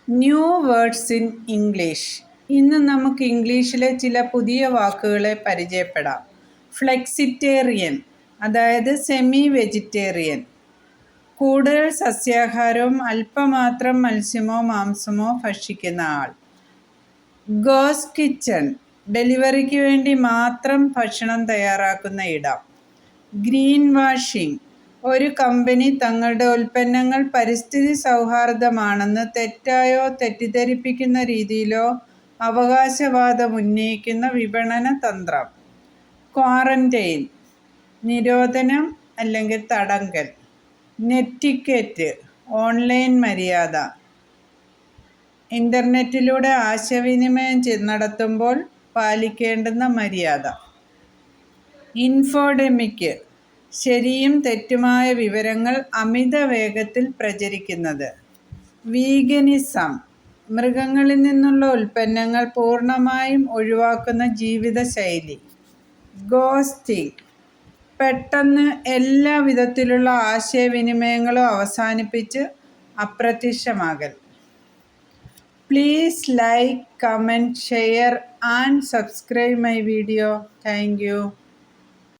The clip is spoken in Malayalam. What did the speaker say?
New words in English. ഇന്ന് നമുക്ക് ഇംഗ്ലീഷിലെ ചില പുതിയ വാക്കുകളെ പരിചയപ്പെടാം. ഫ്ലെക്സിറ്റേറിയൻ, അതായത് സെമി വെജിറ്റേറിയൻ, കൂടുതൽ സസ്യാഹാരവും അല്പമാത്രം മത്സ്യമോ മാംസമോ ഭക്ഷിക്കുന്ന ആൾ. ഗോസ്റ്റ് കിച്ചൺ, ഡെലിവറിക്ക് വേണ്ടി മാത്രം ഭക്ഷണം തയ്യാറാക്കുന്ന ഇടം. ഗ്രീൻ വാഷിംഗ്, ഒരു കമ്പനി തങ്ങളുടെ ഉൽപ്പന്നങ്ങൾ പരിസ്ഥിതി സൗഹാർദ്ദമാണെന്ന് തെറ്റായോ തെറ്റിദ്ധരിപ്പിക്കുന്ന രീതിയിലോ അവകാശവാദം ഉന്നയിക്കുന്ന വിപണന തന്ത്രം. ക്വാറന്റൈൻ, നിരോധനം അല്ലെങ്കിൽ തടങ്കൽ. നെറ്റിക്വറ്റ്, ഓൺലൈൻ മര്യാദ, ഇൻ്റർനെറ്റിലൂടെ ആശയവിനിമയം നടത്തുമ്പോൾ പാലിക്കേണ്ടുന്ന മര്യാദ. ഇൻഫോഡെമിക്, ശരിയും തെറ്റുമായ വിവരങ്ങൾ അമിത വേഗത്തിൽ പ്രചരിക്കുന്നത്. വീഗനിസം, മൃഗങ്ങളിൽ നിന്നുള്ള ഉൽപ്പന്നങ്ങൾ പൂർണ്ണമായും ഒഴിവാക്കുന്ന ജീവിതശൈലി. ഗോസ്റ്റിംഗ്, പെട്ടെന്ന് എല്ലാ വിധത്തിലുള്ള ആശയവിനിമയങ്ങളും അവസാനിപ്പിച്ച് അപ്രത്യക്ഷമാകൽ. Please like, comment, share and subscribe my video. Thank you.